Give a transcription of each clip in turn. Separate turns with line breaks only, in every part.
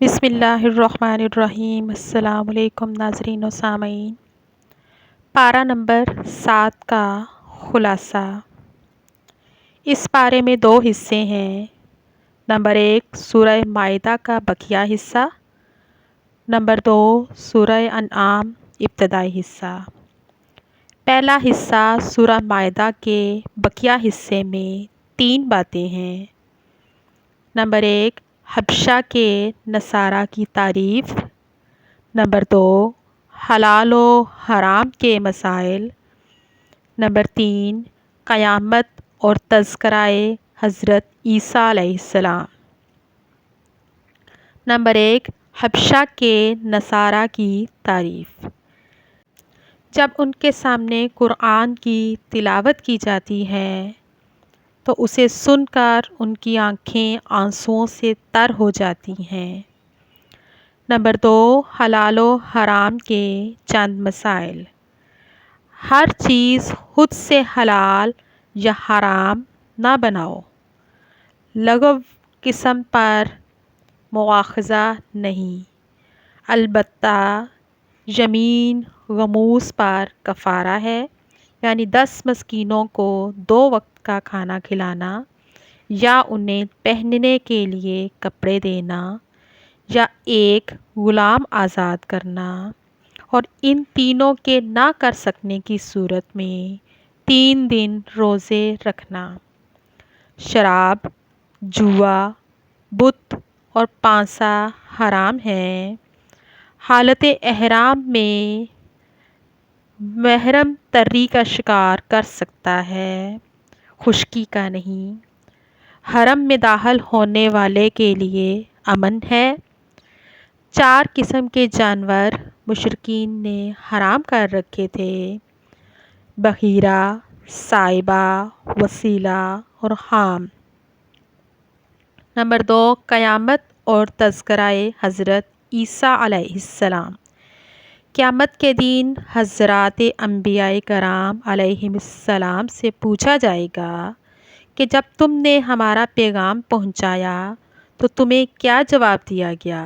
بسم اللہ الرحمن الرحیم۔ السلام علیکم ناظرین و سامعین۔ پارہ نمبر 7 کا خلاصہ۔ اس پارے میں 2 حصے ہیں۔ نمبر 1 سورہ مائدہ کا بقیہ حصہ، نمبر 2 سورہ انعام ابتدائی حصہ۔ پہلا حصہ سورہ مائدہ کے بقیہ حصے میں 3 باتیں ہیں۔ نمبر 1 حبشہ کے نصارہ کی تعریف، نمبر 2 حلال و حرام کے مسائل، نمبر 3 قیامت اور تذکرہ حضرت عیسیٰ علیہ السلام۔ نمبر 1 حبشہ کے نصارہ کی تعریف۔ جب ان کے سامنے قرآن کی تلاوت کی جاتی ہے تو اسے سن کر ان کی آنکھیں آنسوؤں سے تر ہو جاتی ہیں۔ نمبر 2 حلال و حرام کے چند مسائل۔ ہر چیز خود سے حلال یا حرام نہ بناؤ، لغو قسم پر مواخذہ نہیں، البتہ یمین غموس پر کفارہ ہے، یعنی 10 مسکینوں کو 2 وقت کا کھانا کھلانا یا انہیں پہننے کے لیے کپڑے دینا یا ایک غلام آزاد کرنا، اور ان تینوں کے نہ کر سکنے کی صورت میں 3 دن روزے رکھنا۔ شراب، جوا، بت اور پانسا حرام ہیں۔ حالت احرام میں محرم تری کا شکار کر سکتا ہے، خشکی کا نہیں۔ حرم میں داخل ہونے والے کے لیے امن ہے۔ 4 قسم کے جانور مشرکین نے حرام کر رکھے تھے: بحیرہ، سائبہ، وسیلہ اور حام۔ نمبر 2 قیامت اور تذکرہ حضرت عیسیٰ علیہ السلام۔ قیامت کے دن حضرات انبیاء کرام علیہم السلام سے پوچھا جائے گا کہ جب تم نے ہمارا پیغام پہنچایا تو تمہیں کیا جواب دیا گیا؟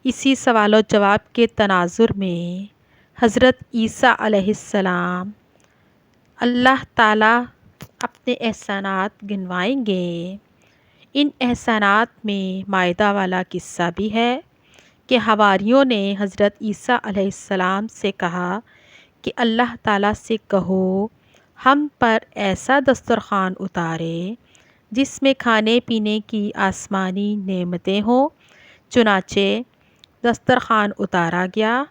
اسی سوال و جواب کے تناظر میں حضرت عیسیٰ علیہ السلام اللہ تعالیٰ اپنے احسانات گنوائیں گے۔ ان احسانات میں مائدہ والا قصہ بھی ہے کہ حواریوں نے حضرت عیسیٰ علیہ السلام سے کہا کہ اللہ تعالیٰ سے کہو ہم پر ایسا دسترخوان اتارے جس میں کھانے پینے کی آسمانی نعمتیں ہوں۔ چنانچہ دسترخوان اتارا گیا۔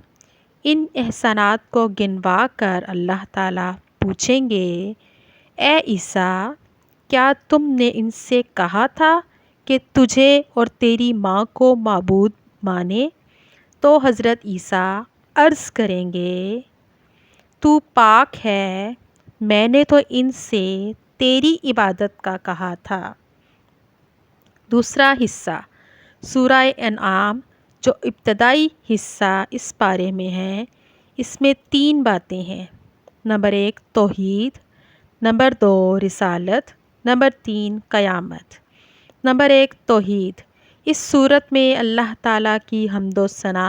ان احسانات کو گنوا کر اللہ تعالیٰ پوچھیں گے، اے عیسیٰ، کیا تم نے ان سے کہا تھا کہ تجھے اور تیری ماں کو معبود مانے؟ تو حضرت عیسیٰ عرض کریں گے، تو پاک ہے، میں نے تو ان سے تیری عبادت کا کہا تھا۔ دوسرا حصہ سورہ انعام جو ابتدائی حصہ اس پارے میں ہے، اس میں 3 باتیں ہیں۔ نمبر 1 توحید، نمبر 2 رسالت، نمبر 3 قیامت۔ نمبر 1 توحید۔ اس صورت میں اللہ تعالیٰ کی حمد و ثنا،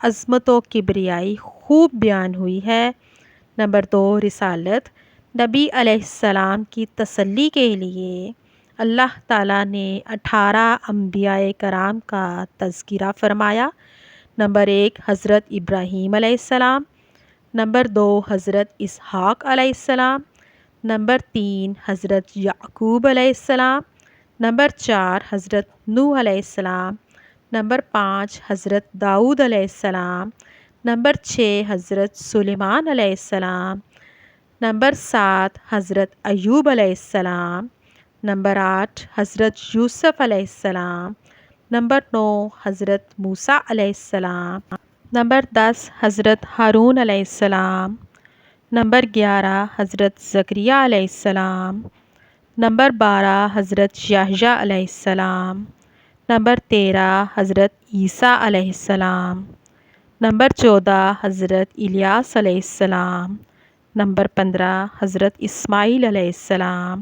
عظمت و کبریائی خوب بیان ہوئی ہے۔ نمبر 2 رسالت۔ نبی علیہ السلام کی تسلی کے لیے اللہ تعالیٰ نے 18 انبیاء کرام کا تذکرہ فرمایا۔ نمبر 1 حضرت ابراہیم علیہ السلام، نمبر 2 حضرت اسحاق علیہ السلام، نمبر 3 حضرت یعقوب علیہ السلام، نمبر 4 حضرت نوح علیہ السلام، نمبر 5 حضرت داؤد علیہ السلام، نمبر 6 حضرت سلیمان علیہ السلام، نمبر 7 حضرت ایوب علیہ السلام، نمبر 8 حضرت یوسف علیہ السلام، نمبر 9 حضرت موسیٰ علیہ السلام، نمبر 10 حضرت ہارون علیہ السلام، نمبر 11 حضرت زکریا علیہ السلام، نمبر 12 حضرت یحییٰ علیہ السلام، نمبر 13 حضرت عیسیٰ علیہ السلام، نمبر 14 حضرت الیاس علیہ السلام، نمبر 15 حضرت اسماعیل علیہ السلام،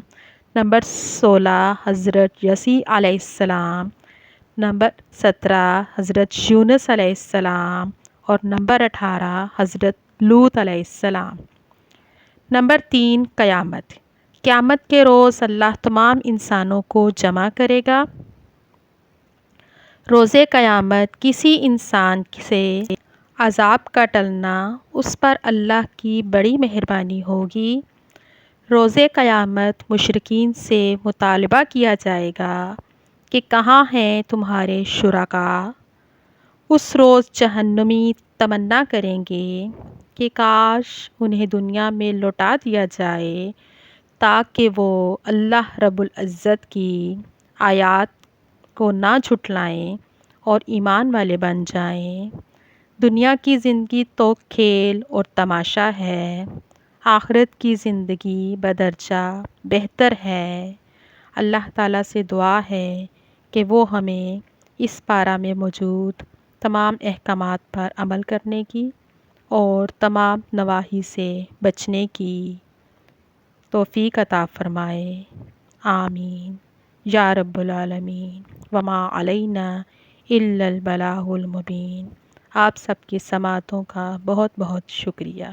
نمبر 16 حضرت یسیع علیہ السلام، نمبر 17 حضرت یونس علیہ السلام اور نمبر 18 حضرت لوط علیہ السلام۔ نمبر 3 قیامت۔ قیامت کے روز اللہ تمام انسانوں کو جمع کرے گا۔ روز قیامت کسی انسان سے عذاب کا ٹلنا اس پر اللہ کی بڑی مہربانی ہوگی۔ روز قیامت مشرکین سے مطالبہ کیا جائے گا کہ کہاں ہیں تمہارے شرکاء؟ اس روز جہنمی تمنا کریں گے کہ کاش انہیں دنیا میں لوٹا دیا جائے تاکہ وہ اللہ رب العزت کی آیات کو نہ جھٹلائیں اور ایمان والے بن جائیں۔ دنیا کی زندگی تو کھیل اور تماشا ہے، آخرت کی زندگی بدرجہ بہتر ہے۔ اللہ تعالیٰ سے دعا ہے کہ وہ ہمیں اس پارہ میں موجود تمام احکامات پر عمل کرنے کی اور تمام نواہی سے بچنے کی توفیق عطا فرمائے۔ آمین یا رب العالمین۔ وما علینا الا البلاغ المبین۔ آپ سب کی سماعتوں کا بہت بہت شکریہ۔